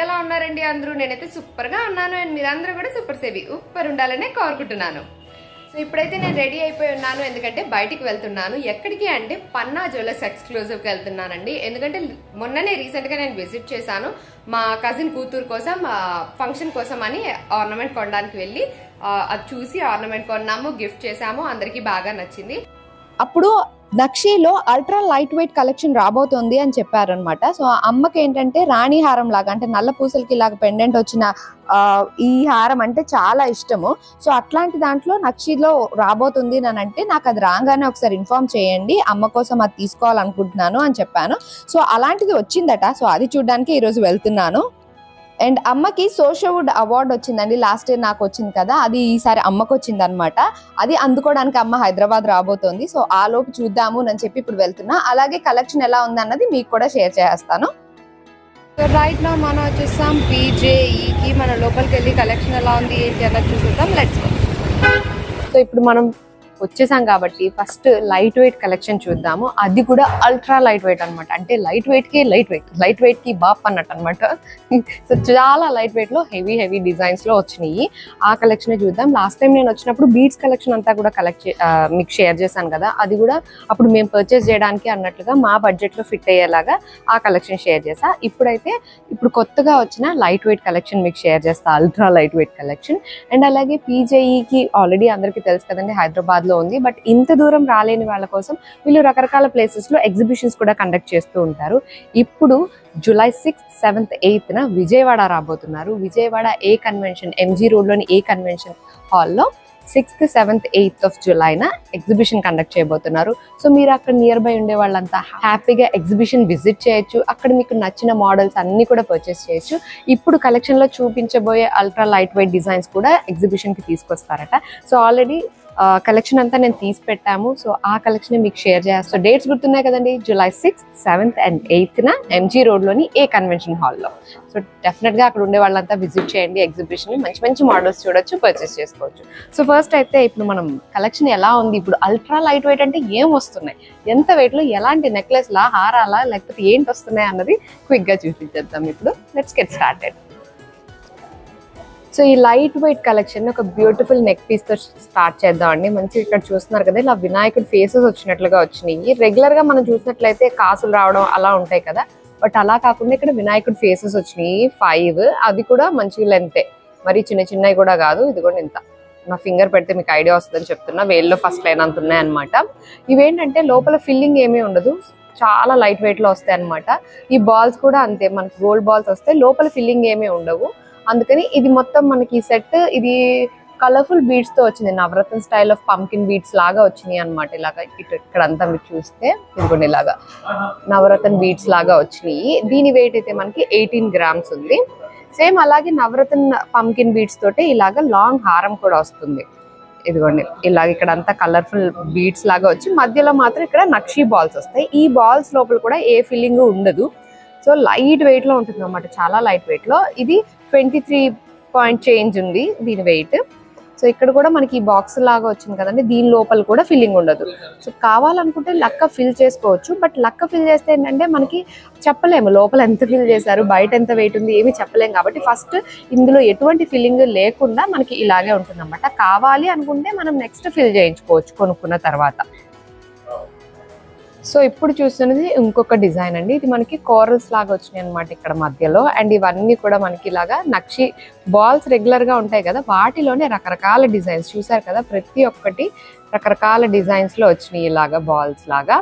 ఎలా ఉన్నారండి అందరూ? నేనైతే సూపర్ గా ఉన్నాను అండ్ మీరందరూ కూడా సూపర్ సేవి సూపర్ ఉండాలనే కోరుకుంటున్నాను. సో ఇప్పుడైతే నేను రెడీ అయిపోయి ఉన్నాను, ఎందుకంటే బయటికి వెళ్తున్నాను. ఎక్కడికి అంటే పన్నా జ్యువెలర్స్ ఎక్స్క్లూజివ్కి వెళ్తున్నానండి. ఎందుకంటే మొన్ననే రీసెంట్గా నేను విజిట్ చేశాను మా కజిన్ కూతురు కోసం ఫంక్షన్ కోసం అని ఆర్నమెంట్ కొనడానికి వెళ్ళి అది చూసి ఆర్నమెంట్ కొన్నాము, గిఫ్ట్ చేసాము, అందరికీ బాగా నచ్చింది. అప్పుడు నక్షీలో అల్ట్రా లైట్ వెయిట్ కలెక్షన్ రాబోతోంది అని చెప్పారనమాట. సో అమ్మకి ఏంటంటే రాణి హారం లాగా, అంటే నల్ల పూసలకి ఇలాగ పెండెంట్ వచ్చిన ఈ హారం అంటే చాలా ఇష్టము. సో అట్లాంటి దాంట్లో నక్షీలో రాబోతుంది అని అంటే నాకు అది రాగానే ఒకసారి ఇన్ఫార్మ్ చేయండి, అమ్మ కోసం అది తీసుకోవాలనుకుంటున్నాను అని చెప్పాను. సో అలాంటిది వచ్చిందట. సో అది చూడడానికి ఈరోజు వెళ్తున్నాను. అండ్ అమ్మకి సోషియోవుడ్ అవార్డు వచ్చిందండి, లాస్ట్ ఇయర్ నాకు వచ్చింది కదా, అది ఈసారి అమ్మకు వచ్చింది అనమాట. అది అందుకోవడానికి అమ్మ హైదరాబాద్ రాబోతోంది. సో ఆ లోపు చూద్దాము అని చెప్పి ఇప్పుడు వెళ్తున్నా. అలాగే కలెక్షన్ ఎలా ఉంది అన్నది మీకు కూడా షేర్ చేస్తాను. సో రైట్ నా మనం వచ్చేస్తాం పీజేఈకి. మన లోపలికి వెళ్ళి కలెక్షన్ ఎలా ఉంది ఏంటి అన్నది చూసేద్దాం. Let's go. సో ఇప్పుడు మనం వచ్చేసాం కాబట్టి ఫస్ట్ లైట్ వెయిట్ కలెక్షన్ చూద్దాము. అది కూడా అల్ట్రా లైట్ వెయిట్ అనమాట. అంటే లైట్ వెయిట్ కి బాప్ అన్నట్టు అనమాట. సో చాలా లైట్ వెయిట్ లో హెవీ డిజైన్స్ లో వచ్చినాయి. ఆ కలెక్షన్ చూద్దాం. లాస్ట్ టైం నేను వచ్చినప్పుడు బీడ్స్ కలెక్షన్ అంతా కూడా మీకు షేర్ చేశాను కదా, అది కూడా అప్పుడు మేము పర్చేస్ చేయడానికి అన్నట్లుగా మా బడ్జెట్ లో ఫిట్ అయ్యేలాగా ఆ కలెక్షన్ షేర్ చేసా. ఇప్పుడు కొత్తగా వచ్చిన లైట్ వెయిట్ కలెక్షన్ మీకు షేర్ చేస్తా, ultra light weight collection. And అలాగే పీజేఈకి ఆల్రెడీ అందరికీ తెలుసు కదండి, హైదరాబాద్ లో ఉంది. బట్ ఇంత దూరం రాలేని వాళ్ళ కోసం వీళ్ళు రకరకాల ప్లేసెస్ లో ఎగ్జిబిషన్స్ కూడా కండక్ట్ చేస్తూ ఉంటారు. ఇప్పుడు July 6th, 7th, 8th Vijayawada రాబోతున్నారు. విజయవాడ ఏ కన్వెన్షన్, ఎంజీ రోడ్ లోని ఏ కన్వెన్షన్ హాల్లో 6th, 7th, 8th of July exhibition conduct చేయబోతున్నారు. సో మీరు అక్కడ నియర్ బై ఉండే వాళ్ళంతా హ్యాపీగా ఎగ్జిబిషన్ విజిట్ చేయొచ్చు. అక్కడ మీకు నచ్చిన మోడల్స్ అన్ని కూడా పర్చేస్ చేయొచ్చు. ఇప్పుడు కలెక్షన్ లో చూపించబోయే అల్ట్రా లైట్ వెయిట్ డిజైన్స్ కూడా ఎగ్జిబిషన్ కి తీసుకొస్తారట. సో ఆల్రెడీ కలెక్షన్ అంతా నేను తీసి పెట్టాము. సో ఆ కలెక్షన్ మీకు షేర్ చేస్తా. డేట్స్ గుర్తున్నాయి కదండి, July 6th, 7th and 8th MG road లోని ఏ కన్వెన్షన్ హాల్లో. సో డెఫినెట్ గా అక్కడ ఉండే వాళ్ళంతా విజిట్ చేయండి ఎగ్జిబిషన్. మంచి మోడల్స్ చూడొచ్చు, పర్చేస్ చేసుకోవచ్చు. సో ఫస్ట్ అయితే ఇప్పుడు మనం కలెక్షన్ ఎలా ఉంది, ఇప్పుడు అల్ట్రా లైట్ వెయిట్ అంటే ఏం వస్తున్నాయి, ఎంత వెయిట్ లో ఎలాంటి నెక్లెస్ లా, హారాలా, లేకపోతే ఏంటి వస్తున్నాయి అన్నది క్విక్ గా చూపించేద్దాం. ఇప్పుడు లెట్స్ గెట్ స్టార్టెడ్. సో ఈ లైట్ వెయిట్ కలెక్షన్ ఒక బ్యూటిఫుల్ నెక్ పీస్ తో స్టార్ట్ చేద్దాం అండి. మంచిగా ఇక్కడ చూస్తున్నారు కదా, ఇలా వినాయకుడి ఫేసెస్ వచ్చినట్లుగా వచ్చినాయి. రెగ్యులర్ గా మనం చూసినట్లయితే కాసులు రావడం అలా ఉంటాయి కదా, బట్ అలా కాకుండా ఇక్కడ వినాయకుడి ఫేసెస్ వచ్చినాయి 5. అది కూడా మంచి లెంతే, మరి చిన్నవి కూడా కాదు. ఇది కూడా ఇంత, నా ఫింగర్ పెడితే మీకు ఐడియా వస్తుందని చెప్తున్నా. వేల్లో ఫస్ట్ లైన్ అంత ఉన్నాయి అనమాట. ఇవేంటంటే లోపల ఫిల్లింగ్ ఏమీ ఉండదు, చాలా లైట్ వెయిట్ లో వస్తాయి అనమాట. ఈ బాల్స్ కూడా అంతే, మనకి గోల్డ్ బాల్స్ వస్తాయి, లోపల ఫిల్లింగ్ ఏమీ ఉండవు. అందుకని ఇది మొత్తం మనకి సెట్, ఇది కలర్ఫుల్ బీడ్స్ తో వచ్చింది. నవరత్న స్టైల్ ఆఫ్ పంకిన్ బీడ్స్ లాగా వచ్చినాయి అనమాట. ఇలాగా ఇక్కడ అంతా మీరు చూస్తే ఇదిగోండి, ఇలాగా నవరత్న బీడ్స్ లాగా వచ్చినాయి. దీని వెయిట్ అయితే మనకి 18 grams ఉంది. సేమ్ అలాగే నవరత్న పంకిన్ బీడ్స్ తోటి ఇలాగా లాంగ్ హారం కూడా వస్తుంది. ఇదిగోండి ఇలాగ ఇక్కడ అంతా కలర్ఫుల్ బీడ్స్ లాగా వచ్చి మధ్యలో మాత్రం ఇక్కడ నక్షీ బాల్స్ వస్తాయి. ఈ బాల్స్ లోపల కూడా ఏ ఫిల్లింగ్ ఉండదు. సో లైట్ వెయిట్ లో ఉంటుంది అనమాట, చాలా లైట్ వెయిట్ లో. ఇది 23 point చేంజ్ ఉంది దీని వెయిట్. సో ఇక్కడ కూడా మనకి ఈ బాక్స్ లాగా వచ్చింది కదండి, దీని లోపల కూడా ఫిల్లింగ్ ఉండదు. సో కావాలనుకుంటే లక్క ఫిల్ చేసుకోవచ్చు, బట్ లక్క ఫిల్ చేస్తే ఏంటంటే మనకి చెప్పలేము లోపల ఎంత ఫిల్ చేశారు, బయట ఎంత వెయిట్ ఉంది, ఏమీ చెప్పలేము. కాబట్టి ఫస్ట్ ఇందులో ఎటువంటి ఫిల్లింగ్ లేకుండా మనకి ఇలాగే ఉంటుంది అనమాట. కావాలి అనుకుంటే మనం నెక్స్ట్ ఫిల్ చేయించుకోవచ్చు కొనుక్కున్న తర్వాత. సో ఇప్పుడు చూస్తున్నది ఇంకొక డిజైన్ అండి. ఇది మనకి కోరల్స్ లాగా వచ్చినాయి అనమాట ఇక్కడ మధ్యలో. అండ్ ఇవన్నీ కూడా మనకి ఇలాగా నక్షి బాల్స్ రెగ్యులర్ గా ఉంటాయి కదా, వాటిలోనే రకరకాల డిజైన్స్ చూసారు కదా, ప్రతి ఒక్కటి రకరకాల డిజైన్స్ లో వచ్చినాయి ఇలాగా బాల్స్ లాగా.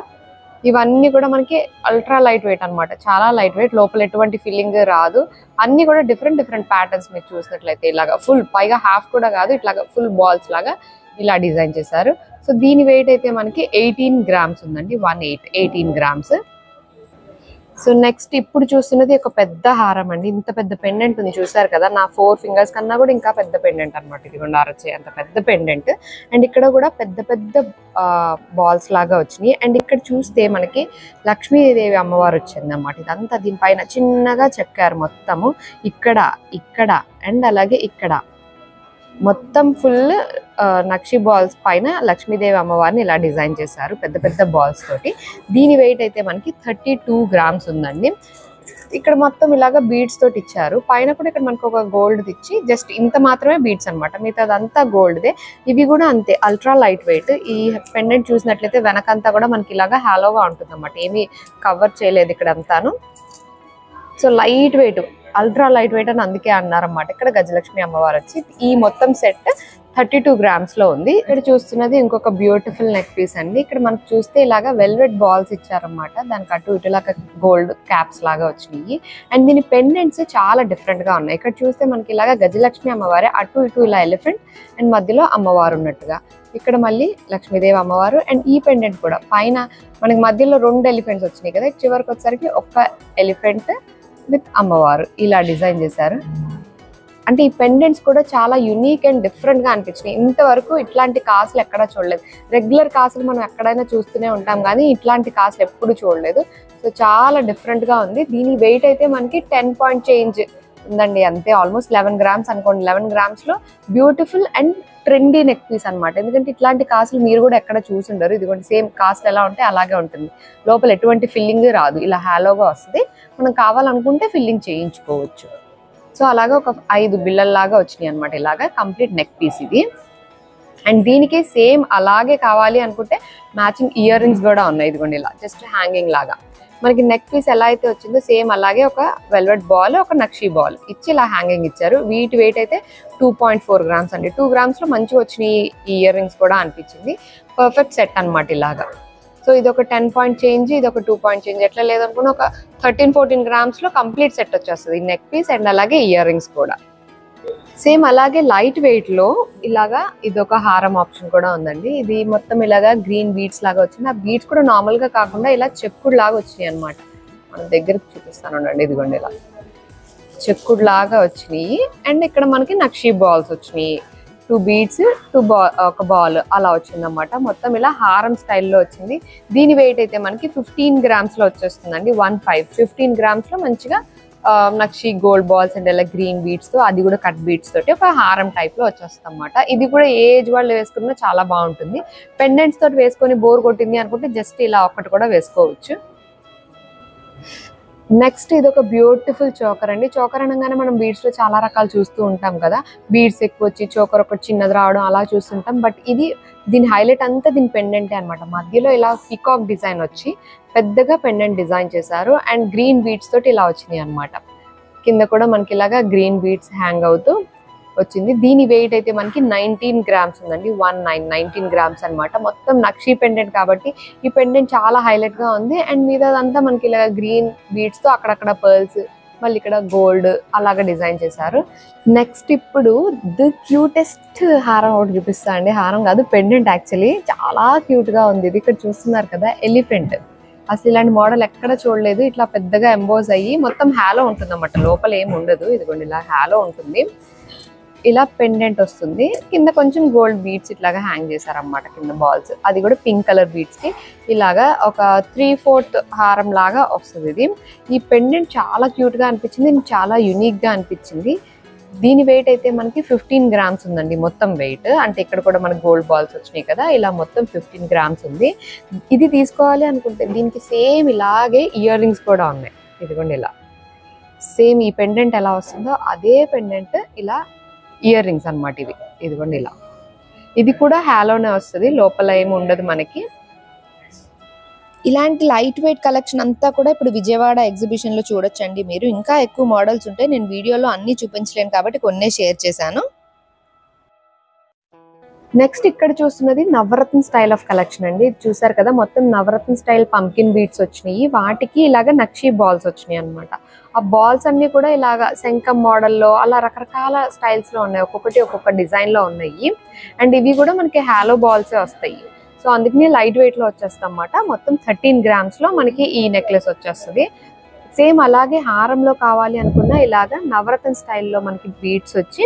ఇవన్నీ కూడా మనకి అల్ట్రా లైట్ వెయిట్ అనమాట, చాలా లైట్ వెయిట్, లోపల ఎటువంటి ఫిల్లింగ్ రాదు. అన్ని కూడా డిఫరెంట్ ప్యాటర్న్స్ మీరు చూసినట్లయితే ఇలాగా ఫుల్, పైగా హాఫ్ కూడా కాదు, ఇట్లాగా ఫుల్ బాల్స్ లాగా ఇలా డిజైన్ చేశారు. సో దీని వెయిట్ అయితే మనకి 18 grams ఉందండి, 18 grams. సో నెక్స్ట్ ఇప్పుడు చూస్తున్నది ఒక పెద్ద హారం అండి. ఇంత పెద్ద పెండెంట్ ఉంది చూసారు కదా, నా 4 fingers కన్నా కూడా ఇంకా పెద్ద పెండెంట్ అనమాట. ఇది కూడా అరచే అంత పెద్ద పెండెంట్. అండ్ ఇక్కడ కూడా పెద్ద బాల్స్ లాగా వచ్చినాయి. అండ్ ఇక్కడ చూస్తే మనకి లక్ష్మీదేవి అమ్మవారు వచ్చింది అన్నమాట. ఇదంతా దీనిపైన చిన్నగా చెక్కారు మొత్తము, ఇక్కడ అండ్ అలాగే ఇక్కడ మొత్తం ఫుల్ నక్షి బాల్స్ పైన లక్ష్మీదేవి అమ్మవారిని ఇలా డిజైన్ చేశారు పెద్ద బాల్స్ తోటి. దీని వెయిట్ అయితే మనకి 32 grams ఉందండి. ఇక్కడ మొత్తం ఇలాగా బీడ్స్ తోటి ఇచ్చారు. పైన కూడా ఇక్కడ మనకు ఒక గోల్డ్ ఇచ్చి జస్ట్ ఇంత మాత్రమే బీడ్స్ అనమాట, మిగతా అదంతా గోల్డ్దే. ఇవి కూడా అంతే అల్ట్రా లైట్ వెయిట్. ఈ పెండెంట్ చూసినట్లయితే వెనకంతా కూడా మనకి ఇలాగా హాలోగా ఉంటుంది అనమాట, ఏమీ కవర్ చేయలేదు ఇక్కడ అంతాను. So light weight, ultra light weight అని అందుకే అన్నారన్నమాట. ఇక్కడ గజలక్ష్మి అమ్మవారు వచ్చి ఈ మొత్తం సెట్ 32 grams లో ఉంది. ఇక్కడ చూస్తున్నది ఇంకొక బ్యూటిఫుల్ నెక్ పీస్ అండి. ఇక్కడ మనకు చూస్తే ఇలాగా వెల్వెట్ బాల్స్ ఇచ్చారన్నమాట, దానికి అటు ఇటులాగా గోల్డ్ క్యాప్స్ లాగా వచ్చినాయి. అండ్ దీని పెండెంట్స్ చాలా డిఫరెంట్ గా ఉన్నాయి. ఇక్కడ చూస్తే మనకి ఇలాగా గజలక్ష్మి అమ్మవారే, అటు ఇటు ఇలా ఎలిఫెంట్ అండ్ మధ్యలో అమ్మవారు ఉన్నట్టుగా. ఇక్కడ మళ్ళీ లక్ష్మీదేవి అమ్మవారు. అండ్ ఈ పెండెంట్ కూడా పైన మనకి మధ్యలో 2 ఎలిఫెంట్స్ వచ్చినాయి కదా, చివరికి వచ్చేసరికి ఒక్క ఎలిఫెంట్ విత్ అమ్మవారు ఇలా డిజైన్ చేశారు. అంటే ఈ పెండెంట్స్ కూడా చాలా యూనిక్ అండ్ డిఫరెంట్ గా అనిపించినాయి. ఇంతవరకు ఇట్లాంటి కాసులు ఎక్కడా చూడలేదు. రెగ్యులర్ కాసులు మనం ఎక్కడైనా చూస్తూనే ఉంటాం కానీ ఇట్లాంటి కాసులు ఎప్పుడు చూడలేదు. సో చాలా డిఫరెంట్ గా ఉంది. దీని వెయిట్ అయితే మనకి 10 point చేంజ్ ఉందండి, అంతే ఆల్మోస్ట్ 11 grams అనుకోండి. 11 grams లో beautiful and trendy neck piece అనమాట. ఎందుకంటే ఇట్లాంటి కాసులు మీరు కూడా ఎక్కడ చూసుండరు. ఇదిగోండి సేమ్ కాస్ట్ ఎలా ఉంటే అలాగే ఉంటుంది, లోపల ఎటువంటి ఫిల్లింగ్ రాదు, ఇలా హాలోగా వస్తుంది. మనం కావాలనుకుంటే ఫిల్లింగ్ చేయించుకోవచ్చు. సో అలాగా ఒక 5 బిళ్ళల్లాగా వచ్చినాయి అనమాట, ఇలాగా కంప్లీట్ నెక్ పీస్ ఇది. అండ్ దీనికి సేమ్ అలాగే కావాలి అనుకుంటే మ్యాచింగ్ ఇయర్ రింగ్స్ కూడా ఉన్నాయి. ఇదిగోండి ఇలా జస్ట్ హ్యాంగింగ్ లాగా మనకి నెక్ పీస్ ఎలా అయితే వచ్చిందో సేమ్ అలాగే ఒక వెల్వెట్ బాల్, ఒక నక్షీ బాల్ ఇచ్చి ఇలా హ్యాంగింగ్ ఇచ్చారు. వీటి వెయిట్ అయితే 2.4 grams అండి. 2 grams లో మంచిగా వచ్చినాయి ఈ ఇయర్ రింగ్స్ కూడా అనిపించింది. పర్ఫెక్ట్ సెట్ అనమాట ఇలాగా. సో ఇది ఒక 10 point చేంజ్, ఇది ఒక 2 point చేంజ్, ఎట్లా లేదనుకున్నా ఒక 13-14 grams లో కంప్లీట్ సెట్ వచ్చేస్తుంది నెక్ పీస్ అండ్ అలాగే ఇయర్ రింగ్స్ కూడా. సేమ్ అలాగే లైట్ వెయిట్ లో ఇలాగా ఇది ఒక హారం ఆప్షన్ కూడా ఉందండి. ఇది మొత్తం ఇలాగా గ్రీన్ బీడ్స్ లాగా వచ్చింది. ఆ బీడ్స్ కూడా నార్మల్ గా కాకుండా ఇలా చెక్కుడు లాగా వచ్చినాయి అనమాట. మన దగ్గరకు చూపిస్తాను అండి, ఇదిగోండి ఇలా చెక్కుడు లాగా వచ్చినాయి. అండ్ ఇక్కడ మనకి నక్షీ బాల్స్ వచ్చినాయి, 2 beads, ఒక బాల్ అలా వచ్చింది అనమాట. మొత్తం ఇలా హారం స్టైల్లో వచ్చింది. దీని వెయిట్ అయితే మనకి 15 grams లో వచ్చేస్తుందండి. 15 grams లో మంచిగా నక్షి గోల్డ్ బాల్స్ అండ్ ఇలా గ్రీన్ బీడ్స్ తో, అది కూడా కట్ బీడ్స్ తోటి ఒక హారం టైప్ లో వచ్చేస్తుంది అనమాట. ఇది కూడా ఏ ఏజ్ వాళ్ళు వేసుకున్నా చాలా బాగుంటుంది. పెండెంట్స్ తోటి వేసుకొని బోర్ కొట్టింది అనుకుంటే జస్ట్ ఇలా ఒకటి కూడా వేసుకోవచ్చు. నెక్స్ట్ ఇది ఒక బ్యూటిఫుల్ చోకర్ అండి. చోకర్ అనగానే మనం బీడ్స్ లో చాలా రకాలు చూస్తూ ఉంటాం కదా, బీడ్స్ ఎక్కువ వచ్చి చోకర్ ఒకటి చిన్నది రావడం అలా చూస్తుంటాం. బట్ ఇది దీని హైలైట్ అంతా దీని పెండెంటే అనమాట. మధ్యలో ఇలా పీకాక్ డిజైన్ వచ్చి పెద్దగా పెండెంట్ డిజైన్ చేశారు. అండ్ గ్రీన్ బీడ్స్ తోటి ఇలా వచ్చినాయి అనమాట. కింద కూడా మనకి ఇలాగా గ్రీన్ బీడ్స్ హ్యాంగ్ అవుతూ వచ్చింది. దీని వెయిట్ అయితే మనకి 19 grams ఉందండి. 19 grams అనమాట. మొత్తం నక్షీ పెండెంట్ కాబట్టి ఈ పెండెంట్ చాలా హైలైట్ గా ఉంది. అండ్ మీదంతా మనకి ఇలా గ్రీన్ బీడ్స్ తో అక్కడక్కడ పర్ల్స్, మళ్ళీ ఇక్కడ గోల్డ్ అలాగా డిజైన్ చేశారు. నెక్స్ట్ ఇప్పుడు ది క్యూటెస్ట్ హారం ఒకటి చూపిస్తా అండి. హారం కాదు, పెండెంట్ యాక్చువల్లీ చాలా క్యూట్ గా ఉంది. ఇది ఇక్కడ చూస్తున్నారు కదా, ఎలిఫెంట్. అసలు ఇలాంటి మోడల్ ఎక్కడ చూడలేదు. ఇట్లా పెద్దగా ఎంబోజ్ అయ్యి మొత్తం హాలో ఉంటుంది అన్నమాట, లోపల ఏమి ఉండదు. ఇదిగోండి ఇలా హాలో ఉంటుంది. ఇలా పెండెంట్ వస్తుంది, కింద కొంచెం గోల్డ్ బీడ్స్ ఇట్లాగా హ్యాంగ్ చేశారన్నమాట కింద బాల్స్. అది కూడా పింక్ కలర్ బీడ్స్ కి ఇలాగా ఒక 3/4 హారం లాగా వస్తుంది. ఇది ఈ పెండెంట్ చాలా క్యూట్ గా అనిపించింది, చాలా యూనిక్ గా అనిపించింది. దీని వెయిట్ అయితే మనకి 15 grams ఉందండి మొత్తం వెయిట్. అంటే ఇక్కడ కూడా మనకి గోల్డ్ బాల్స్ వచ్చినాయి కదా, ఇలా మొత్తం 15 grams ఉంది. ఇది తీసుకోవాలి అనుకుంటే దీనికి సేమ్ ఇలాగే ఇయర్ రింగ్స్ కూడా ఉన్నాయి. ఇదిగోండి ఇలా సేమ్ ఈ పెండెంట్ ఎలా వస్తుందో అదే పెండెంట్ ఇలా ఇయర్ రింగ్స్ అనమాట ఇవి. ఇదిగోండి ఇలా ఇది కూడా హాలోనే వస్తుంది, లోపల ఏమి ఉండదు మనకి. ఇలాంటి లైట్ వెయిట్ కలెక్షన్ అంతా కూడా ఇప్పుడు విజయవాడ ఎగ్జిబిషన్ లో చూడొచ్చండి మీరు. ఇంకా ఎక్కువ మోడల్స్ ఉంటాయి, నేను వీడియోలో అన్ని చూపించలేను కాబట్టి కొన్నే షేర్ చేశాను. నెక్స్ట్ ఇక్కడ చూస్తున్నది నవరత్న స్టైల్ ఆఫ్ కలెక్షన్ అండి. ఇది చూసారు కదా, మొత్తం నవరత్న స్టైల్ పంకిన్ బీడ్స్ వచ్చినాయి. వాటికి ఇలాగ నక్షీ బాల్స్ వచ్చినాయి అనమాట. ఆ బాల్స్ అన్ని కూడా ఇలాగ శంఖం మోడల్లో అలా రకరకాల స్టైల్స్ లో ఉన్నాయి, ఒక్కొక్కటి ఒక్కొక్క డిజైన్ లో ఉన్నాయి. అండ్ ఇవి కూడా మనకి హాలో బాల్సే వస్తాయి. సో అందుకని లైట్ వెయిట్ లో వచ్చేస్తాం అన్నమాట. మొత్తం 13 grams లో మనకి ఈ నెక్లెస్ వచ్చేస్తుంది. సేమ్ అలాగే హారంలో కావాలి అనుకున్న ఇలాగ నవరత్న స్టైల్లో మనకి బీడ్స్ వచ్చి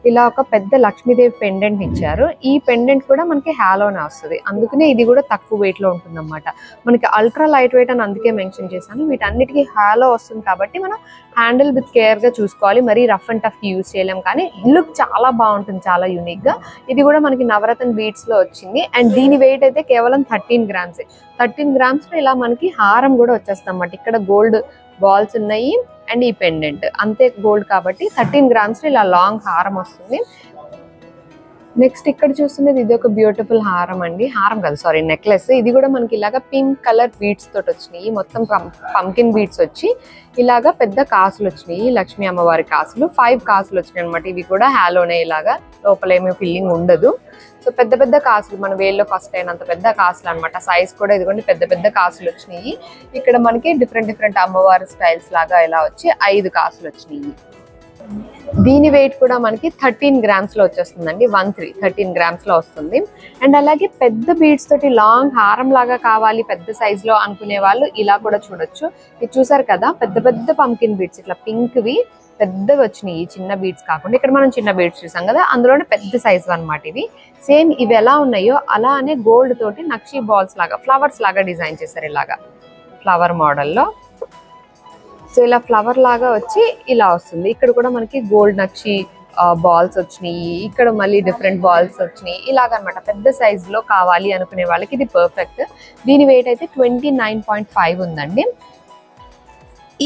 ఇలా ఒక పెద్ద లక్ష్మీదేవి పెండెంట్ ఇచ్చారు. ఈ పెండెంట్ కూడా మనకి హాలోనే వస్తుంది, అందుకనే ఇది కూడా తక్కువ వెయిట్ లో ఉంటుంది అన్నమాట. మనకి అల్ట్రా లైట్ వెయిట్ అని అందుకే మెన్షన్ చేశాను. వీటన్నిటికీ హాలో వస్తుంది కాబట్టి మనం హ్యాండిల్ విత్ కేర్ గా చూసుకోవాలి. మరీ రఫ్ అండ్ టఫ్ యూజ్ చేయలేం, కానీ లుక్ చాలా బాగుంటుంది, చాలా యూనిక్ గా. ఇది కూడా మనకి నవరత్న బీడ్స్ లో వచ్చింది. అండ్ దీని వెయిట్ అయితే కేవలం 13 grams. 13 grams లో ఇలా మనకి హారం కూడా వచ్చేస్తుంది అన్నమాట. ఇక్కడ గోల్డ్ బాల్స్ ఉన్నాయి అండ్ ఈ పెండెంట్ అంతే గోల్డ్ కాబట్టి 13 grams ఇలా లాంగ్ హారం వస్తుంది. నెక్స్ట్ ఇక్కడ చూస్తున్నది ఇది ఒక బ్యూటిఫుల్ హారం అండి, హారం కాదు సారీ నెక్లెస్. ఇది కూడా మనకి ఇలాగా పింక్ కలర్ బీడ్స్ తోటి వచ్చినాయి, మొత్తం పంకిన్ బీడ్స్ వచ్చి ఇలాగా పెద్ద కాసులు వచ్చినాయి, లక్ష్మీ అమ్మవారి కాసులు 5 కాసులు వచ్చినాయి అనమాట. ఇవి కూడా హాలోనే ఇలాగా లోపల ఏమీ ఫిల్లింగ్ ఉండదు. సో పెద్ద పెద్ద కాసులు మన వేల్లో ఫస్ట్ అయినంత పెద్ద కాసులు అనమాట. సైజ్ కూడా ఇదిగోండి పెద్ద పెద్ద కాసులు వచ్చినాయి. ఇక్కడ మనకి డిఫరెంట్ అమ్మవారి స్టైల్స్ లాగా ఇలా వచ్చి 5 కాసులు వచ్చినాయి. దీని వెయిట్ కూడా మనకి 13 grams లో వచ్చేస్తుందండి, 13 grams లో వస్తుంది. అండ్ అలాగే పెద్ద బీడ్స్ తోటి లాంగ్ హారం లాగా కావాలి పెద్ద సైజ్ లో అనుకునే వాళ్ళు ఇలా కూడా చూడొచ్చు. ఇది చూసారు కదా పెద్ద పెద్ద పంకిన్ బీడ్స్ ఇట్లా పింక్ వి పెద్దవి వచ్చినాయి, చిన్న బీడ్స్ కాకుండా. ఇక్కడ మనం చిన్న బీడ్స్ చూసాం కదా, అందులోనే పెద్ద సైజ్ అనమాట ఇవి. సేమ్ ఇవి ఎలా ఉన్నాయో అలానే గోల్డ్ తోటి నక్షీ బాల్స్ లాగా ఫ్లవర్స్ లాగా డిజైన్ చేశారు, ఇలాగా ఫ్లవర్ మోడల్లో. సో ఇలా ఫ్లవర్ లాగా వచ్చి ఇలా వస్తుంది. ఇక్కడ కూడా మనకి గోల్డ్ నక్షి బాల్స్ వచ్చినాయి, ఇక్కడ మళ్ళీ డిఫరెంట్ బాల్స్ వచ్చినాయి ఇలాగనమాట. పెద్ద సైజ్ లో కావాలి అనుకునే వాళ్ళకి ఇది పర్ఫెక్ట్. దీని వెయిట్ అయితే 29.5 ఉందండి.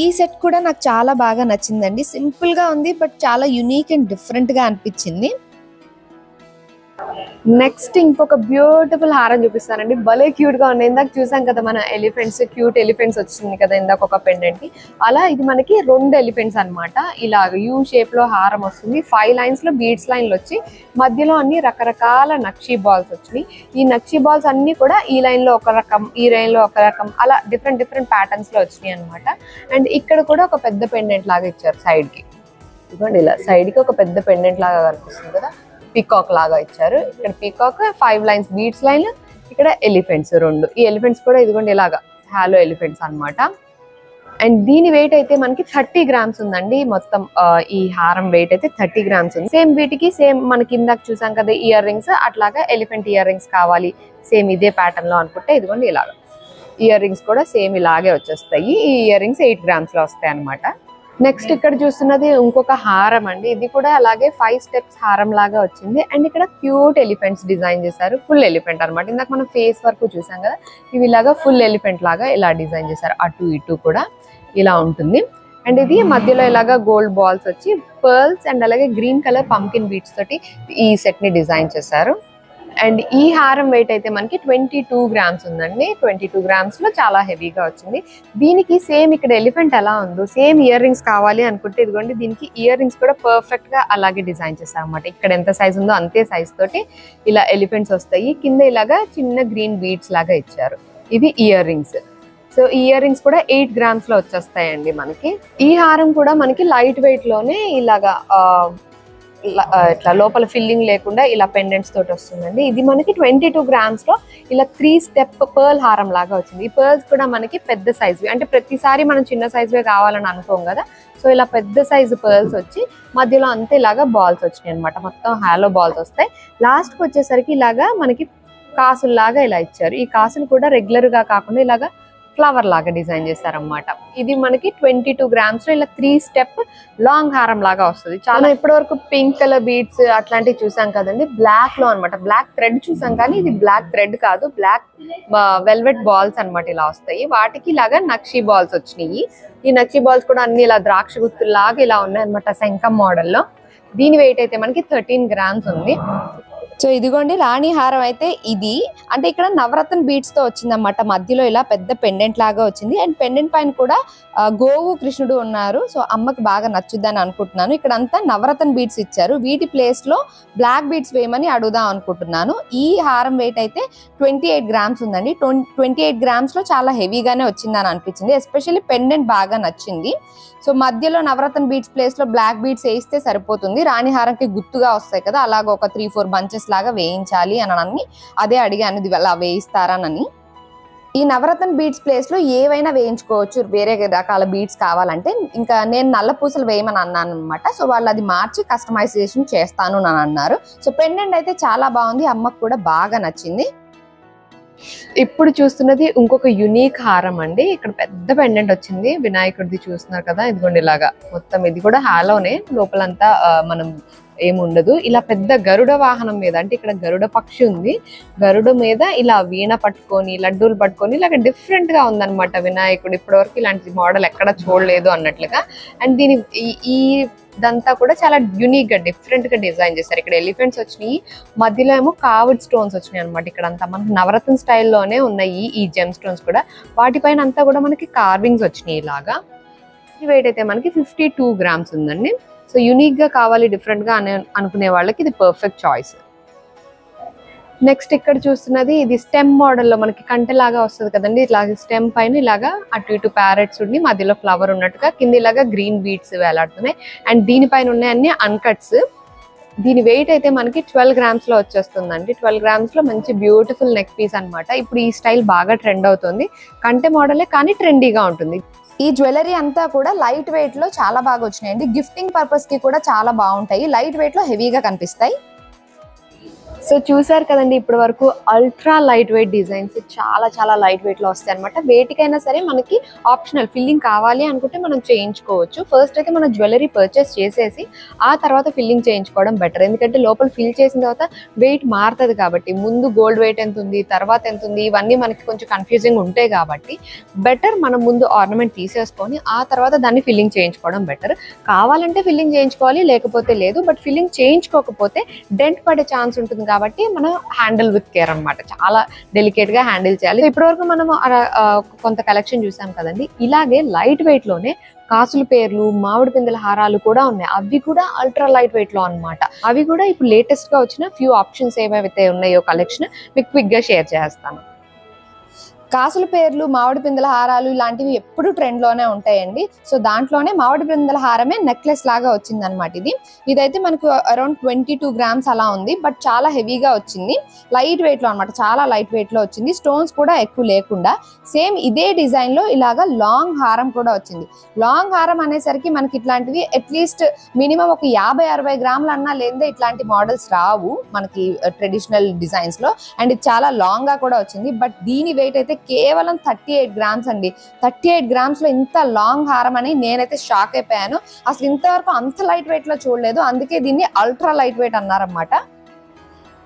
ఈ సెట్ కూడా నాకు చాలా బాగా నచ్చిందండి, సింపుల్ గా ఉంది బట్ చాలా యూనిక్ అండ్ డిఫరెంట్ గా అనిపించింది. నెక్స్ట్ ఇంకొక బ్యూటిఫుల్ హారం చూపిస్తానండి, భలే క్యూట్ గా ఉన్నాయి. ఇందాక చూసాం కదా మన ఎలిఫెంట్స్, క్యూట్ ఎలిఫెంట్స్ వచ్చింది కదా ఇందాక ఒక పెండెంట్ కి, అలా ఇది మనకి 2 ఎలిఫెంట్స్ అనమాట. ఇలా యూ షేప్ లో హారం వస్తుంది, 5 లైన్స్ లో బీడ్స్ లైన్లు వచ్చి మధ్యలో అన్ని రకరకాల నక్షీ బాల్స్ వచ్చినాయి. ఈ నక్షీ బాల్స్ అన్ని కూడా ఈ లైన్ లో ఒక రకం, ఈ లైన్ లో ఒక రకం, అలా డిఫరెంట్ ప్యాటర్న్స్ లో వచ్చినాయి అనమాట. అండ్ ఇక్కడ కూడా ఒక పెద్ద పెండెంట్ లాగా ఇచ్చారు సైడ్ కి, ఇదిగోండి ఇలా సైడ్ కి ఒక పెద్ద పెండెంట్ లాగా కనిపిస్తుంది కదా, పీకాక్ లాగా ఇచ్చారు. ఇక్కడ పీకాక్ 5 లైన్స్ బీడ్స్ లైన్, ఇక్కడ ఎలిఫెంట్స్ 2. ఈ ఎలిఫెంట్స్ కూడా ఇదిగోండి ఇలాగా హాలో ఎలిఫెంట్స్ అనమాట. అండ్ దీని వెయిట్ అయితే మనకి 30 grams ఉందండి. మొత్తం ఈ హారం వెయిట్ అయితే 30 grams ఉంది. సేమ్ వీటికి సేమ్ మనకి ఇందాక చూసాం కదా ఇయర్ రింగ్స్, అట్లాగా ఎలిఫెంట్ ఇయర్ రింగ్స్ కావాలి సేమ్ ఇదే ప్యాటర్న్ లో అనుకుంటే ఇదిగోండి ఇలాగా ఇయర్ రింగ్స్ కూడా సేమ్ ఇలాగే వచ్చేస్తాయి. ఈ ఇయర్ రింగ్స్ 8 grams లో వస్తాయి అనమాట. నెక్స్ట్ ఇక్కడ చూస్తున్నది ఇంకొక హారం అండి, ఇది కూడా అలాగే 5 steps హారం లాగా వచ్చింది. అండ్ ఇక్కడ క్యూట్ ఎలిఫెంట్స్ డిజైన్ చేశారు, ఫుల్ ఎలిఫెంట్ అనమాట. ఇందాక మనం ఫేస్ వరకు చూసాం కదా, ఇవి ఇలాగా ఫుల్ ఎలిఫెంట్ లాగా ఇలా డిజైన్ చేశారు, అటు ఇటు కూడా ఇలా ఉంటుంది. అండ్ ఇది మధ్యలో ఇలాగా గోల్డ్ బాల్స్ వచ్చి పర్ల్స్ అండ్ అలాగే గ్రీన్ కలర్ పంకిన్ బీట్స్ తోటి ఈ సెట్ ని డిజైన్ చేశారు. అండ్ ఈ హారం వెయిట్ అయితే మనకి 22 grams ఉందండి. 22 grams లో చాలా హెవీగా వచ్చింది. దీనికి సేమ్ ఇక్కడ ఎలిఫెంట్ ఎలా ఉందో సేమ్ ఇయర్ రింగ్స్ కావాలి అనుకుంటే ఇదిగోండి దీనికి ఇయర్ రింగ్స్ కూడా పర్ఫెక్ట్ గా అలాగే డిజైన్ చేశారు అనమాట. ఇక్కడ ఎంత సైజ్ ఉందో అంతే సైజ్ తోటి ఇలా ఎలిఫెంట్స్ వస్తాయి, కింద ఇలాగా చిన్న గ్రీన్ బీడ్స్ లాగా ఇచ్చారు. ఇవి ఇయర్ రింగ్స్. సో ఈ ఇయర్ రింగ్స్ కూడా 8 grams లో వచ్చేస్తాయండి మనకి. ఈ హారం కూడా మనకి లైట్ వెయిట్ లోనే ఇలాగా ఇట్లా లోపల ఫిల్లింగ్ లేకుండా ఇలా పెండెంట్స్ తోటి వస్తుందండి. ఇది మనకి 22 grams లో ఇలా 3 step పర్ల్ హారం లాగా వచ్చింది. ఈ పర్ల్స్ కూడా మనకి పెద్ద సైజ్, అంటే ప్రతిసారి మనం చిన్న సైజువే కావాలని అనుకోం కదా, సో ఇలా పెద్ద సైజు పర్ల్స్ వచ్చి మధ్యలో అంతే ఇలాగా బాల్స్ వచ్చినాయి అనమాట. మొత్తం హాలో బాల్స్ వస్తాయి. లాస్ట్ కి వచ్చేసరికి ఇలాగా మనకి కాసుల్లాగా ఇలా ఇచ్చారు. ఈ కాసులు కూడా రెగ్యులర్ గా కాకుండా ఇలాగా ఫ్లవర్ లాగా డిజైన్ చేశారనమాట. ఇది మనకి 22 grams లో ఇలా 3 step లాంగ్ హారం లాగా వస్తుంది. చాలా ఇప్పటి వరకు పింక్ కలర్ బీడ్స్ అట్లాంటివి చూసాం కదండి, బ్లాక్ లో అనమాట. బ్లాక్ థ్రెడ్ చూసాం కానీ ఇది బ్లాక్ థ్రెడ్ కాదు, బ్లాక్ వెల్వెట్ బాల్స్ అనమాట ఇలా వస్తాయి. వాటికి ఇలాగా నక్షీ బాల్స్ వచ్చినాయి. ఈ నక్షీ బాల్స్ కూడా అన్ని ఇలా ద్రాక్ష గుత్తులాగా ఇలా ఉన్నాయి అనమాట, శంఖం మోడల్లో. దీని వెయిట్ అయితే మనకి 13 grams ఉంది. సో ఇదిగోండి రాణి హారం అయితే ఇది, అంటే ఇక్కడ నవరత్న బీడ్స్ తో వచ్చిందన్నమాట. మధ్యలో ఇలా పెద్ద పెండెంట్ లాగా వచ్చింది. అండ్ పెండెంట్ పైన కూడా గోవు కృష్ణుడు ఉన్నారు. సో అమ్మకి బాగా నచ్చుద్దని అనుకుంటున్నాను. ఇక్కడ అంతా నవరత్న బీడ్స్ ఇచ్చారు, వీటి ప్లేస్ లో బ్లాక్ బీడ్స్ వేయమని అడుగుదాం అనుకుంటున్నాను. ఈ హారం వెయిట్ అయితే 28 grams ఉందండి. 28 grams లో చాలా హెవీగానే వచ్చిందని అనిపించింది. ఎస్పెషల్లీ పెండెంట్ బాగా నచ్చింది. సో మధ్యలో నవరత్న బీడ్స్ ప్లేస్ లో బ్లాక్ బీడ్స్ వేయిస్తే సరిపోతుంది. రాణి హారంకి గుర్తుగా వస్తాయి కదా, అలాగ ఒక 3-4 bunches లాగా వేయించాలి అని అదే అడిగాను, ఇది అలా వేయిస్తారానని. ఈ నవరత్న బీడ్స్ ప్లేస్ లో ఏవైనా వేయించుకోవచ్చు, వేరే రకాల బీడ్స్ కావాలంటే. ఇంకా నేను నల్ల పూసలు వేయమని అన్నాను అనమాట. సో వాళ్ళు అది మార్చి కస్టమైజేషన్ చేస్తాను అని అన్నారు. సో పెండెంట్ అయితే చాలా బాగుంది, అమ్మకు కూడా బాగా నచ్చింది. ఇప్పుడు చూస్తున్నది ఇంకొక యునిక్ హారం అండి. ఇక్కడ పెద్ద పెండెంట్ వచ్చింది, వినాయకుడిది చూస్తున్నారు కదా, ఇదిగోండి ఇలాగా మొత్తం. ఇది కూడా హాలోనే, లోపలంతా మనం ఏముండదు. ఇలా పెద్ద గరుడ వాహనం మీద, అంటే ఇక్కడ గరుడ పక్షి ఉంది, గరుడ మీద ఇలా వీణ పట్టుకొని లడ్డూలు పట్టుకొని ఇలాగ డిఫరెంట్ గా ఉందన్నమాట వినాయకుడు. ఇప్పటివరకు ఇలాంటి మోడల్ ఎక్కడ చూడలేదు అన్నట్లుగా. అండ్ దీని ఈ ఇదంతా కూడా చాలా యూనిక్ గా డిఫరెంట్ గా డిజైన్ చేశారు. ఇక్కడ ఎలిఫెంట్స్ వచ్చినాయి, మధ్యలో ఏమో కార్వ్డ్ స్టోన్స్ వచ్చినాయి అనమాట. ఇక్కడ అంతా మనకి నవరత్న స్టైల్లోనే ఉన్నాయి ఈ జెమ్ స్టోన్స్ కూడా. వాటిపైన అంతా కూడా మనకి కార్వింగ్స్ వచ్చినాయి ఇలాగా. వెయిట్ అయితే మనకి 52 grams ఉందండి. సో యూనిక్ గా కావాలి, డిఫరెంట్ గా అనుకునే వాళ్ళకి ఇది పర్ఫెక్ట్ చాయిస్. నెక్స్ట్ ఇక్కడ చూస్తున్నది ఇది స్టెమ్ మోడల్లో మనకి కంటెలాగా వస్తుంది కదండి. ఇట్లా స్టెమ్ పైన ఇలాగా అటు ఇటు ప్యారెట్స్ ఉండి మధ్యలో ఫ్లవర్ ఉన్నట్టుగా, కింద ఇలాగా గ్రీన్ బీడ్స్ వేలాడుతున్నాయి. అండ్ దీనిపైన ఉన్నాయి అన్ని అన్కట్స్. దీని వెయిట్ అయితే మనకి 12 grams లో వచ్చేస్తుందండి. 12 grams లో మంచి బ్యూటిఫుల్ నెక్ పీస్ అనమాట. ఇప్పుడు ఈ స్టైల్ బాగా ట్రెండ్ అవుతుంది. కంటె మోడలే కానీ ట్రెండీగా ఉంటుంది. ఈ జ్యువెలరీ అంతా కూడా లైట్ వెయిట్ లో చాలా బాగా వచ్చినాయండి. గిఫ్టింగ్ పర్పస్ కి కూడా చాలా బాగుంటాయి. లైట్ వెయిట్ లో హెవీగా కనిపిస్తాయి. సో చూసారు కదండి, ఇప్పటి వరకు అల్ట్రా లైట్ వెయిట్ డిజైన్స్ చాలా చాలా లైట్ వెయిట్ లో వస్తాయి అనమాట. వేటికైనా సరే మనకి ఆప్షనల్ ఫిల్లింగ్ కావాలి అనుకుంటే మనం చేయించుకోవచ్చు. ఫస్ట్ అయితే మనం జ్యువెలరీ పర్చేస్ చేసేసి ఆ తర్వాత ఫిల్లింగ్ చేయించుకోవడం బెటర్. ఎందుకంటే లోపల ఫిల్ చేసిన తర్వాత వెయిట్ మారుతుంది కాబట్టి, ముందు గోల్డ్ వెయిట్ ఎంత ఉంది, తర్వాత ఎంత ఉంది, ఇవన్నీ మనకి కొంచెం కన్ఫ్యూజింగ్ ఉంటాయి కాబట్టి బెటర్ మనం ముందు ఆర్నమెంట్ తీసేసుకొని ఆ తర్వాత దాన్ని ఫిల్లింగ్ చేయించుకోవడం బెటర్. కావాలంటే ఫిల్లింగ్ చేయించుకోవాలి, లేకపోతే లేదు. బట్ ఫిల్లింగ్ చేయించుకోకపోతే డెంట్ పడే ఛాన్స్ ఉంటుంది కాబట్టి మనం హ్యాండిల్ విత్ కేర్ అనమాట. చాలా డెలికేట్ గా హ్యాండిల్ చేయాలి. ఇప్పటివరకు మనం కొంత కలెక్షన్ చూసాం కదండి. ఇలాగే లైట్ వెయిట్ లోనే కాసుల పేర్లు, మామిడి పిందెల హారాలు కూడా ఉన్నాయి. అవి కూడా అల్ట్రా లైట్ వెయిట్ లో అనమాట. అవి కూడా ఇప్పుడు లేటెస్ట్ గా వచ్చిన ఫ్యూ ఆప్షన్స్ ఏవైతే ఉన్నాయో కలెక్షన్ మీకు క్విక్ గా షేర్ చేస్తాను. కాసుల పేర్లు, మామిడి పిందెల హారాలు ఇలాంటివి ఎప్పుడు ట్రెండ్ లోనే ఉంటాయండి. సో దాంట్లోనే మామిడి పిందెల హారమే నెక్లెస్ లాగా వచ్చింది అనమాట. ఇదైతే మనకు అరౌండ్ 22 grams అలా ఉంది. బట్ చాలా హెవీగా వచ్చింది, లైట్ వెయిట్ లో అనమాట. చాలా లైట్ వెయిట్ లో వచ్చింది, స్టోన్స్ కూడా ఎక్కువ లేకుండా. సేమ్ ఇదే డిజైన్ లో ఇలాగా లాంగ్ హారం కూడా వచ్చింది. లాంగ్ హారం అనేసరికి మనకి ఇట్లాంటివి అట్లీస్ట్ మినిమం ఒక 50-60 grams అన్నా లేదే ఇట్లాంటి మోడల్స్ రావు మనకి ట్రెడిషనల్ డిజైన్స్ లో. అండ్ ఇది చాలా లాంగ్ గా కూడా వచ్చింది. బట్ దీని వెయిట్ అయితే కేవలం 38 grams అండి. 38 grams లో ఇంత లాంగ్ హారం అని నేనైతే షాక్ అయిపోయాను. అసలు ఇంతవరకు అంత లైట్ వెయిట్ లో చూడలేదు. అందుకే దీన్ని అల్ట్రా లైట్ వెయిట్ అన్నారన్నమాట.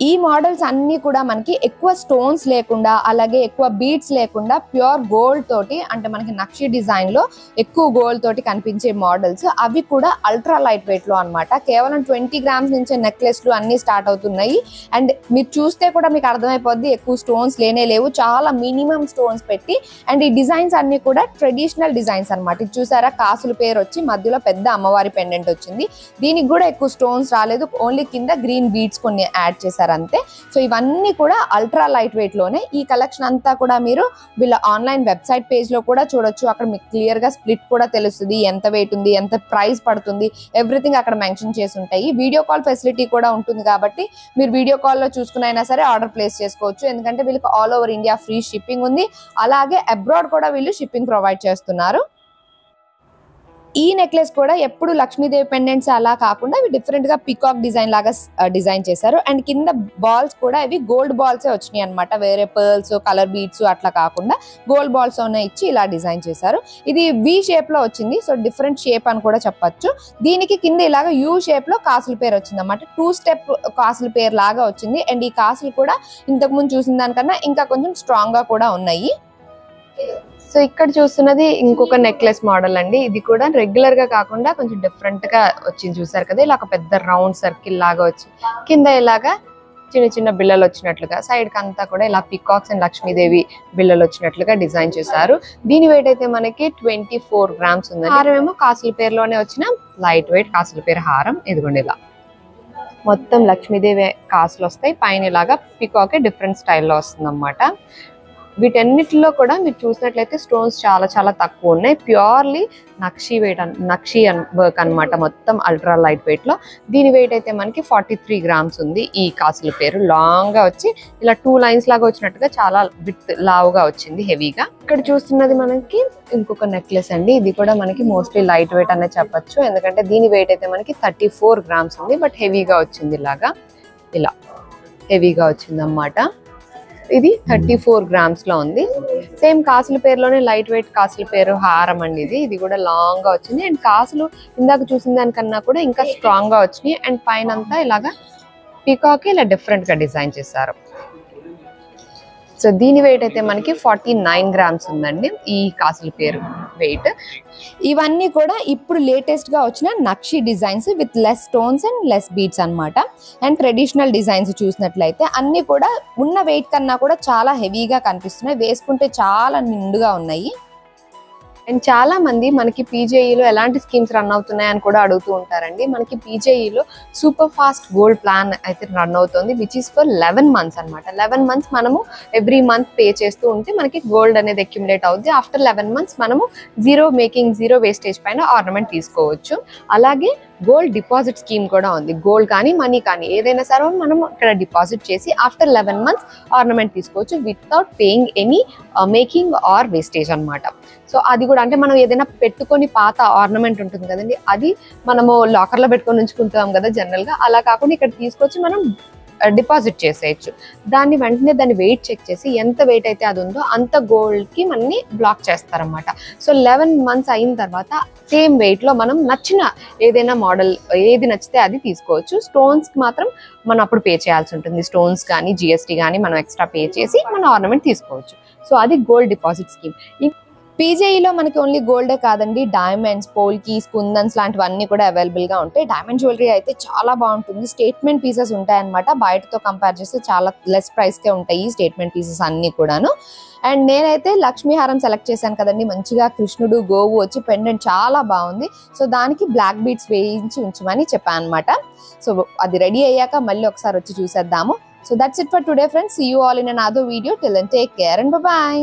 ఈ మోడల్స్ అన్ని కూడా మనకి ఎక్కువ స్టోన్స్ లేకుండా, అలాగే ఎక్కువ బీడ్స్ లేకుండా ప్యూర్ గోల్డ్ తోటి, అంటే మనకి నక్షి డిజైన్ లో ఎక్కువ గోల్డ్ తోటి కనిపించే మోడల్స్. అవి కూడా అల్ట్రా లైట్ వెయిట్ లో అనమాట. కేవలం 20 grams నుంచే నెక్లెస్లు అన్ని స్టార్ట్ అవుతున్నాయి. అండ్ మీరు చూస్తే కూడా మీకు అర్థమైపోద్ది ఎక్కువ స్టోన్స్ లేవు, చాలా మినిమం స్టోన్స్ పెట్టి. అండ్ ఈ డిజైన్స్ అన్ని కూడా ట్రెడిషనల్ డిజైన్స్ అనమాట. ఇది చూసారా, కాసుల పేరు వచ్చి మధ్యలో పెద్ద అమ్మవారి పెండెంట్ వచ్చింది. దీనికి కూడా ఎక్కువ స్టోన్స్ రాలేదు, ఓన్లీ కింద గ్రీన్ బీడ్స్ కొన్ని యాడ్ చేశారు అంతే. సో ఇవన్నీ కూడా అల్ట్రా లైట్ వెయిట్ లోనే. ఈ కలెక్షన్ అంతా కూడా మీరు వీళ్ళ ఆన్లైన్ వెబ్సైట్ పేజ్ లో కూడా చూడొచ్చు. అక్కడ మీకు క్లియర్ గా స్ప్లిట్ కూడా తెలుస్తుంది, ఎంత వెయిట్ ఉంది, ఎంత ప్రైస్ పడుతుంది, ఎవ్రీథింగ్ అక్కడ మెన్షన్ చేసి ఉంటాయి. వీడియో కాల్ ఫెసిలిటీ కూడా ఉంటుంది కాబట్టి మీరు వీడియో కాల్ లో చూసుకునైనా సరే ఆర్డర్ ప్లేస్ చేసుకోవచ్చు. ఎందుకంటే వీళ్ళకి all over India free shipping ఉంది. అలాగే అబ్రాడ్ కూడా వీళ్ళు షిప్పింగ్ ప్రొవైడ్ చేస్తున్నారు. ఈ నెక్లెస్ కూడా ఎప్పుడు లక్ష్మీదేవి పెండెంట్స్ అలా కాకుండా ఇవి డిఫరెంట్ గా పికాక్ డిజైన్ లాగా డిజైన్ చేశారు. అండ్ కింద బాల్స్ కూడా ఇవి గోల్డ్ బాల్స్ వచ్చినాయి అనమాట. వేరే పర్ల్స్, కలర్ బీడ్స్ అట్లా కాకుండా గోల్డ్ బాల్స్ ఇచ్చి ఇలా డిజైన్ చేశారు. ఇది వి షేప్ లో వచ్చింది. సో డిఫరెంట్ షేప్ అని కూడా చెప్పొచ్చు. దీనికి కింద ఇలాగా యూ షేప్ లో కాసుల పేరు వచ్చింది అనమాట. 2 step కాసుల పేరు లాగా వచ్చింది. అండ్ ఈ కాసులు కూడా ఇంతకు ముందు చూసిన దానికన్నా ఇంకా కొంచెం స్ట్రాంగ్ గా కూడా ఉన్నాయి. సో ఇక్కడ చూస్తున్నది ఇంకొక నెక్లెస్ మోడల్ అండి. ఇది కూడా రెగ్యులర్ గా కాకుండా కొంచెం డిఫరెంట్ గా వచ్చింది. చూసారు కదా, ఇలా ఒక పెద్ద రౌండ్ సర్కిల్ లాగా వచ్చి కింద ఇలాగా చిన్న చిన్న బిల్లలు వచ్చినట్లుగా, సైడ్ కి అంతా కూడా ఇలా పికాక్స్ అండ్ లక్ష్మీదేవి బిల్లలు వచ్చినట్లుగా డిజైన్ చేశారు. దీని వెయిట్ అయితే మనకి 24 grams ఉంది. హారం ఏమో కాసుల పేరులోనే వచ్చిన లైట్ వెయిట్ కాసుల పేరు హారం. ఇదిగోండి ఇలా మొత్తం లక్ష్మీదేవి కాసులు వస్తాయి, పైన ఇలాగా పికాక్ డిఫరెంట్ స్టైల్లో వస్తుంది అన్నమాట. వీటన్నిటిలో కూడా మీరు చూసినట్లయితే స్టోన్స్ చాలా చాలా తక్కువ ఉన్నాయి. ప్యూర్లీ నక్షి వర్క్ అనమాట, మొత్తం అల్ట్రా లైట్ వెయిట్ లో. దీని వెయిట్ అయితే మనకి 43 grams ఉంది. ఈ కాసుల పేరు లాంగ్ గా వచ్చి ఇలా 2 lines లాగా వచ్చినట్టుగా చాలా విత్ లావుగా వచ్చింది, హెవీగా. ఇక్కడ చూస్తున్నది మనకి ఇంకొక నెక్లెస్ అండి. ఇది కూడా మనకి మోస్ట్లీ లైట్ వెయిట్ అనే చెప్పొచ్చు. ఎందుకంటే దీని వెయిట్ అయితే మనకి 34 grams ఉంది. బట్ హెవీగా వచ్చింది, ఇలాగా ఇలా హెవీగా వచ్చింది అన్నమాట. ఇది 34 grams లో ఉంది. సేమ్ కాసుల పేరులోనే లైట్ వెయిట్ కాసుల పేరు హారం అండి ఇది కూడా లాంగ్ గా వచ్చింది. అండ్ కాసులు ఇందాక చూసిన దానికన్నా కూడా ఇంకా స్ట్రాంగ్ గా వచ్చినాయి. అండ్ పైన అంతా ఇలాగా పీకాక్ ఇలా డిఫరెంట్ గా డిజైన్ చేశారు. సో దీని వెయిట్ అయితే మనకి 49 grams ఉందండి, ఈ కాసుల పేరు వెయిట్. ఇవన్నీ కూడా ఇప్పుడు లేటెస్ట్ గా వచ్చిన nakshi designs with less stones and less beads అన్నమాట. అండ్ ట్రెడిషనల్ డిజైన్స్ చూసినట్లయితే అన్ని కూడా ఉన్న వెయిట్ కన్నా కూడా చాలా హెవీగా కనిపిస్తున్నాయి, వేసుకుంటే చాలా నిండుగా ఉన్నాయి. అండ్ చాలా మంది మనకి పీజేఈలో ఎలాంటి స్కీమ్స్ రన్ అవుతున్నాయని కూడా అడుగుతూ ఉంటారండి. మనకి పీజేఈలో సూపర్ ఫాస్ట్ గోల్డ్ ప్లాన్ అయితే రన్ అవుతుంది, విచ్ ఈస్ ఫర్ 11 months అనమాట. 11 months మనము ఎవ్రీ మంత్ పే చేస్తూ ఉంటే మనకి గోల్డ్ అనేది అక్యుములేట్ అవుద్ది. ఆఫ్టర్ 11 months మనము జీరో వేస్టేజ్ పైన ఆర్నమెంట్ తీసుకోవచ్చు. అలాగే గోల్డ్ డిపాజిట్ స్కీమ్ కూడా ఉంది. గోల్డ్ కానీ మనీ కానీ ఏదైనా సరే మనం ఇక్కడ డిపాజిట్ చేసి ఆఫ్టర్ 11 months ఆర్నమెంట్ తీసుకోవచ్చు without paying any making or wastage అనమాట. సో అది కూడా అంటే మనం ఏదైనా పెట్టుకొని పాత ఆర్నమెంట్ ఉంటుంది కదండి, అది మనము లాకర్లో పెట్టుకొని ఉంచుకుంటాం కదా జనరల్గా, అలా కాకుండా ఇక్కడ తీసుకొచ్చి మనం డిపాజిట్ చేసేయచ్చు. దాన్ని వెంటనే దాన్ని వెయిట్ చెక్ చేసి ఎంత వెయిట్ అయితే అది ఉందో అంత గోల్డ్కి మనని బ్లాక్ చేస్తారనమాట. సో 11 months అయిన తర్వాత సేమ్ వెయిట్లో మనం నచ్చిన ఏదైనా మోడల్ ఏది నచ్చితే అది తీసుకోవచ్చు. స్టోన్స్కి మాత్రం మనం అప్పుడు పే చేయాల్సి ఉంటుంది. స్టోన్స్ కానీ జిఎస్టీ కానీ మనం ఎక్స్ట్రా పే చేసి మనం ఆర్నమెంట్ తీసుకోవచ్చు. సో అది గోల్డ్ డిపాజిట్ స్కీమ్. పీజేఈలో మనకి ఓన్లీ గోల్డే కాదండి, డైమండ్స్, పోల్కీస్, కుందన్స్ లాంటివన్నీ కూడా అవైలబుల్ గా ఉంటాయి. డైమండ్ జ్యువెలరీ అయితే చాలా బాగుంటుంది. స్టేట్మెంట్ పీసెస్ ఉంటాయన్నమాట, బయటతో కంపేర్ చేస్తే చాలా లెస్ ప్రైస్ కే ఉంటాయి ఈ స్టేట్మెంట్ పీసెస్ అన్ని కూడాను. అండ్ నేనైతే లక్ష్మీహారం సెలెక్ట్ చేశాను కదండి, మంచిగా కృష్ణుడు గోవు వచ్చి పెండెంట్ చాలా బాగుంది. సో దానికి బ్లాక్ బీడ్స్ వేయించి ఉంచమని చెప్పాను అనమాట. సో అది రెడీ అయ్యాక మళ్ళీ ఒకసారి వచ్చి చూసేద్దాము. So that's it for today friends. See you all in another video. Till then take care and by.